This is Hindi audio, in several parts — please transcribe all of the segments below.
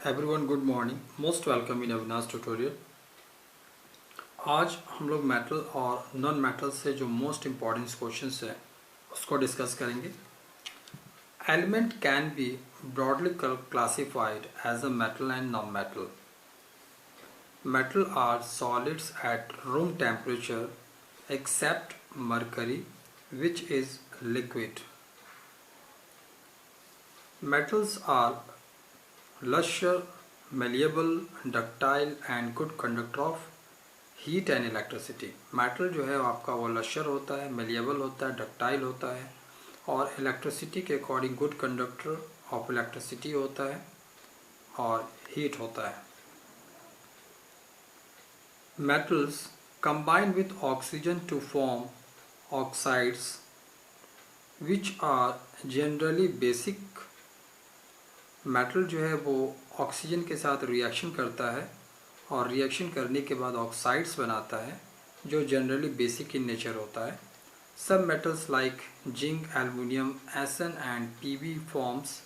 Everyone good morning, most welcome in Avinash tutorial. आज हम लोग मेटल और नॉन मेटल से जो मोस्ट इम्पॉर्टेंट क्वेश्चंस है उसको डिस्कस करेंगे। Element can be broadly classified as a metal and non metal. Metal are solids at room temperature except mercury which is liquid. Metals are lustre, malleable, ductile and good conductor of heat and electricity. Metal जो है आपका वो लश्यर होता है, malleable होता है, ductile होता है और इलेक्ट्रिसिटी के according good conductor of electricity होता है और हीट होता है। Metals combine with oxygen to form oxides which are generally basic. Metal जो है वो ऑक्सीजन के साथ रिएक्शन करता है और रिएक्शन करने के बाद ऑक्साइड्स बनाता है जो जनरली बेसिक इन नेचर होता है। सब metals like zinc, aluminium, SN and PB forms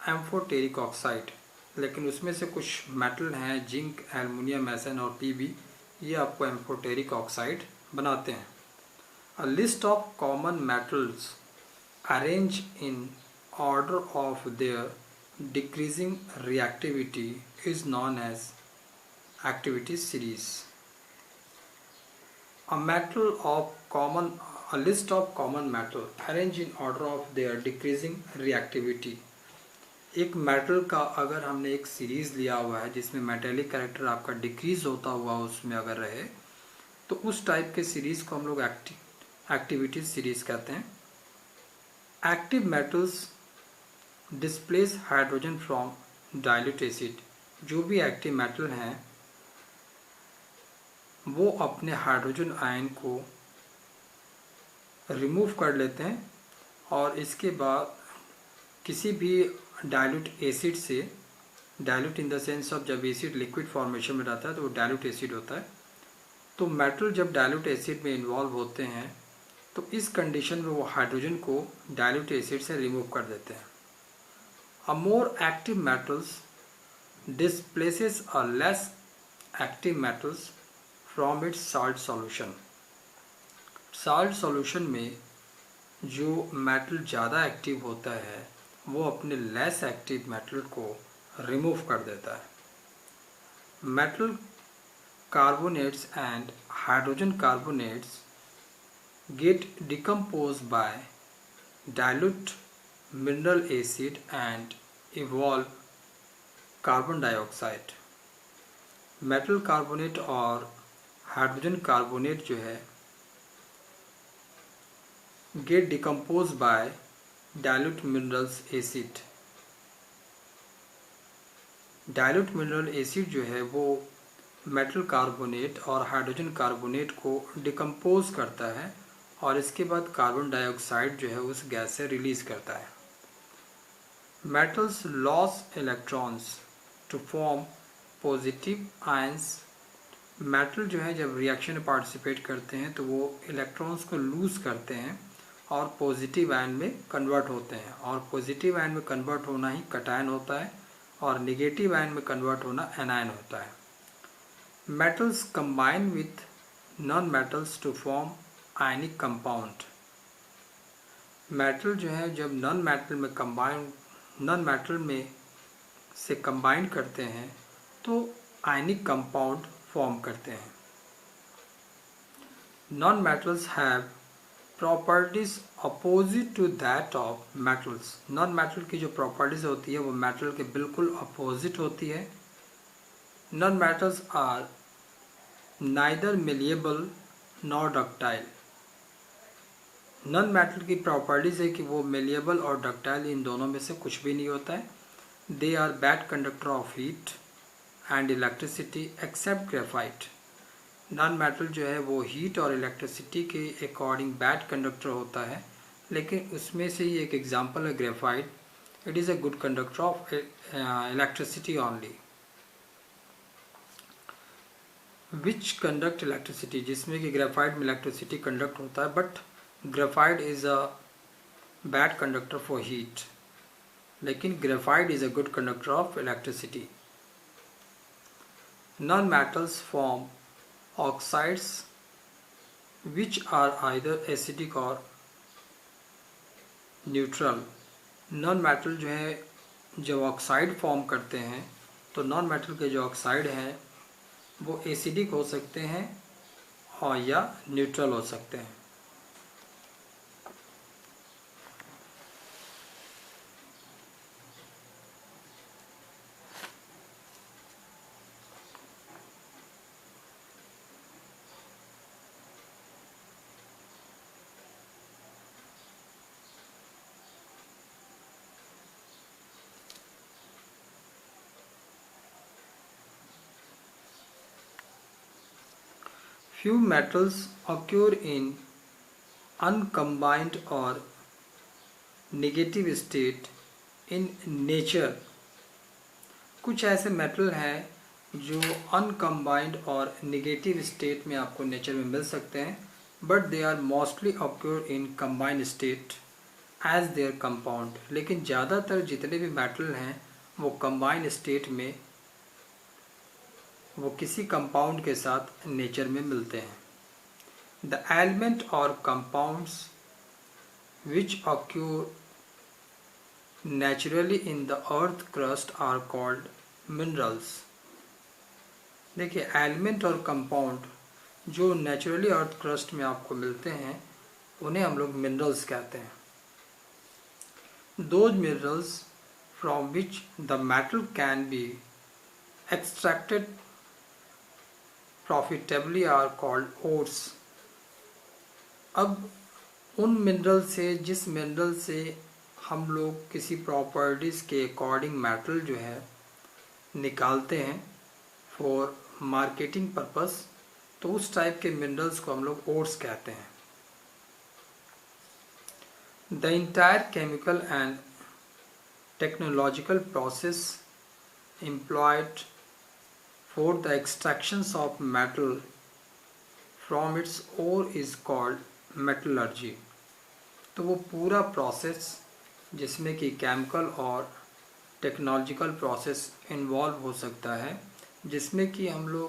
amphoteric oxide. लेकिन उसमें से कुछ मेटल हैं जिंक, एल्युमिनियम, एसएन और पीबी, ये आपको एम्फोटेरिक ऑक्साइड बनाते हैं। A list of common metals arranged in order of their decreasing reactivity is known as activity series. A list of common metal arranged in order of their decreasing reactivity. एक मेटल का अगर हमने एक सीरीज लिया हुआ है जिसमें मेटेलिक कैरेक्टर आपका डिक्रीज होता हुआ उसमें अगर रहे तो उस टाइप के सीरीज को हम लोग एक्टिविटी सीरीज कहते हैं। Active metals displace hydrogen from dilute acid. जो भी एक्टिव मेटल हैं वो अपने हाइड्रोजन आयन को रिमूव कर लेते हैं और इसके बाद किसी भी डाइल्यूट एसिड से, dilute in the sense of जब एसिड लिक्विड फॉर्मेशन में रहता है तो वो डाइल्यूट एसिड होता है। तो मेटल जब डाइल्यूट एसिड में इन्वॉल्व होते हैं तो इस कंडीशन में वो हाइड्रोजन को डाइल्यूट एसिड से रिमूव कर देते हैं। A more active metals displaces a less active metals from its salt solution. Salt solution में जो मेटल ज़्यादा एक्टिव होता है वो अपने लेस एक्टिव मेटल को रिमूव कर देता है। Metal carbonates and hydrogen carbonates get decomposed by dilute mineral acid and evolve carbon dioxide. Metal carbonate और हाइड्रोजन कार्बोनेट जो है get decomposed by dilute minerals acid. dilute mineral acid जो है वो मेटल कार्बोनेट और हाइड्रोजन कार्बोनेट को डिकम्पोज करता है और इसके बाद कार्बन डाइऑक्साइड जो है उस गैस से रिलीज करता है। Metals lose electrons to form positive ions. Metal जो है जब रिएक्शन में पार्टिसिपेट करते हैं तो वो इलेक्ट्रॉन्स को लूज करते हैं और पॉजिटिव आयन में कन्वर्ट होते हैं और पॉजिटिव आयन में कन्वर्ट होना ही कटायन होता है और निगेटिव आयन में कन्वर्ट होना एनायन होता है। Metals combine with non metals to form ionic compound. Metal जो है जब नॉन मेटल में से कंबाइन करते हैं तो आयनिक कंपाउंड फॉर्म करते हैं। Non metals have properties opposite to that of metals. Non metal की जो प्रॉपर्टीज होती है वो मेटल के बिल्कुल अपोजिट होती है। Non metals are neither malleable nor ductile. Non metal की प्रॉपर्टीज है कि वो मेलिएबल और डक्टाइल इन दोनों में से कुछ भी नहीं होता है। They are bad conductor of heat and electricity except graphite. Non metal जो है वो हीट और इलेक्ट्रिसिटी के अकॉर्डिंग बैड कंडक्टर होता है, लेकिन उसमें से ही एक एग्जांपल है graphite. It is a good conductor of electricity only. Which conduct electricity, जिसमें कि ग्रेफाइट में इलेक्ट्रिसिटी कंडक्ट होता है but graphite is a bad conductor for heat. लेकिन graphite is a good conductor of electricity. Non metals form oxides which are either acidic और न्यूट्रल। नॉन मेटल जो है जब ऑक्साइड फॉर्म करते हैं तो नॉन मेटल के जो ऑक्साइड हैं वो एसिडिक हो सकते हैं और या न्यूट्रल हो सकते हैं। Few metals occur in uncombined or negative state in nature। कुछ ऐसे मेटल हैं जो अनकम्बाइंड और नेगेटिव स्टेट में आपको नेचर में मिल सकते हैं, but they are mostly occur in combined state as their compound. लेकिन ज़्यादातर जितने भी मेटल हैं वो कंबाइंड स्टेट में वो किसी कंपाउंड के साथ नेचर में मिलते हैं। द एलिमेंट और compounds which occur naturally in the earth crust are called minerals. देखिए, एलिमेंट और कंपाउंड जो नेचुरली अर्थ क्रस्ट में आपको मिलते हैं उन्हें हम लोग मिनरल्स कहते हैं। Those minerals from which the metal can be extracted profitably are called ores. अब उन मिनरल से, जिस मिनरल से हम लोग किसी प्रॉपर्टीज़ के अकॉर्डिंग मेटल जो है निकालते हैं फॉर मार्केटिंग पर्पस, तो उस टाइप के मिनरल्स को हम लोग ओर्स कहते हैं। The entire chemical and technological process employed for the extractions of metal from its ore is called metallurgy। तो वो पूरा प्रोसेस जिसमें कि केमिकल और टेक्नोलॉजिकल प्रोसेस इन्वॉल्व हो सकता है, जिसमें कि हम लोग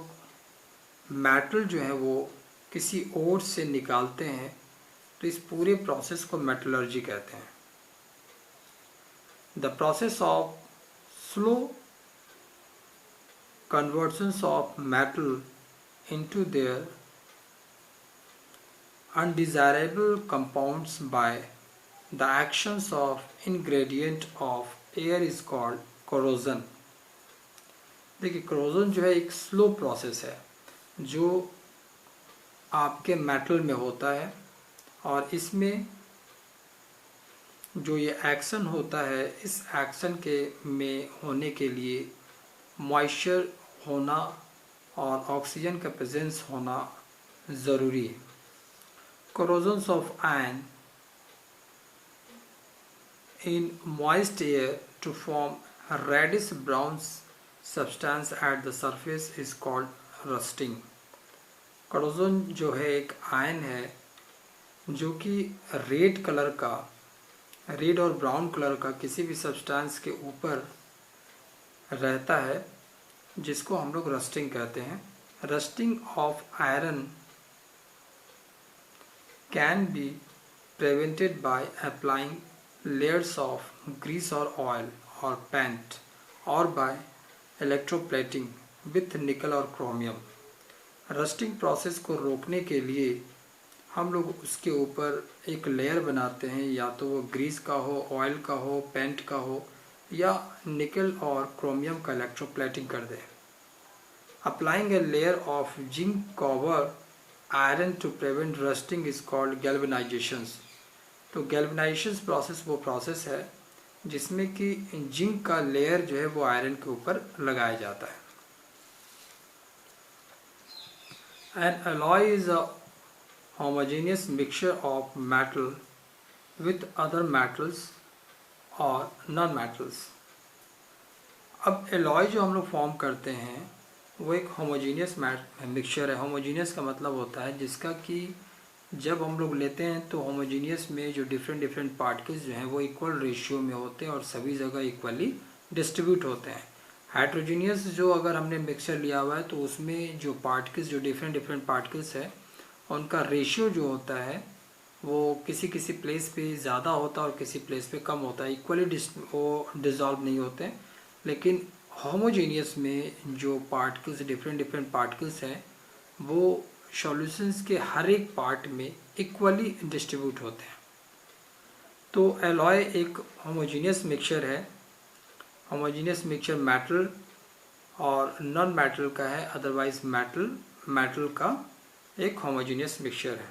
मेटल जो है वो किसी ओर से निकालते हैं, तो इस पूरे प्रोसेस को मेटलर्जी कहते हैं। The process of slow conversions of metal into their undesirable compounds by the actions of ingredient of air is called corrosion। देखिए, corrosion जो है एक स्लो प्रोसेस है जो आपके मेटल में होता है, और इसमें जो ये एक्शन होता है, इस एक्शन के में होने के लिए मॉइस्चर होना और ऑक्सीजन का प्रेजेंस होना ज़रूरी है। corrosions of iron in moist air to form a reddish brown substance at the surface is called rusting। corrosion जो है एक आयन है जो कि रेड कलर का, रेड और ब्राउन कलर का किसी भी सब्सटेंस के ऊपर रहता है, जिसको हम लोग रस्टिंग कहते हैं। Rusting of iron can be prevented by applying layers of grease और ऑयल और पेंट, और बाय इलेक्ट्रोप्लेटिंग विथ निकल और क्रोमियम। रस्टिंग प्रोसेस को रोकने के लिए हम लोग उसके ऊपर एक लेयर बनाते हैं, या तो वो ग्रीस का हो, ऑयल का हो, पेंट का हो, या निकल और क्रोमियम का इलेक्ट्रोप्लेटिंग कर दें। Applying a layer of zinc cover iron to prevent rusting is called galvanisations. तो गैल्वेनाइजेशन प्रोसेस वो प्रोसेस है जिसमें कि जिंक का लेयर जो है वो आयरन के ऊपर लगाया जाता है। N alloy is a homogeneous mixture of metal with other metals और नॉन मेटल्स। अब एलॉय जो हम लोग फॉर्म करते हैं वो एक होमोजीनियस मिक्सचर है। होमोजीनियस का मतलब होता है जिसका कि जब हम लोग लेते हैं तो होमोजीनियस में जो डिफरेंट पार्टिकल्स जो हैं वो इक्वल रेशियो में होते हैं और सभी जगह इक्वली डिस्ट्रीब्यूट होते हैं। हेट्रोजीनियस जो अगर हमने मिक्सचर लिया हुआ है तो उसमें जो पार्टिकल्स जो डिफरेंट पार्टिकल्स है उनका रेशियो जो होता है वो किसी किसी प्लेस पे ज़्यादा होता है और किसी प्लेस पे कम होता है, इक्वली वो डिज़ोल्व नहीं होते हैं। लेकिन होमोजीनियस में जो पार्टिकल्स डिफरेंट पार्टिकल्स हैं वो सॉल्यूशंस के हर एक पार्ट में इक्वली डिस्ट्रीब्यूट होते हैं। तो एलॉय एक होमोजीनियस मिक्सचर है। होमोजीनियस मिक्सचर मेटल और नॉन मेटल का है, अदरवाइज मेटल का एक होमोजीनियस मिक्सचर है।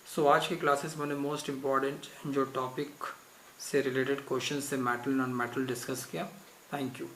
सो आज की क्लासेस मैंने मोस्ट इम्पॉर्टेंट जो टॉपिक से रिलेटेड क्वेश्चन से मेटल नॉन मेटल डिस्कस किया। Thank you.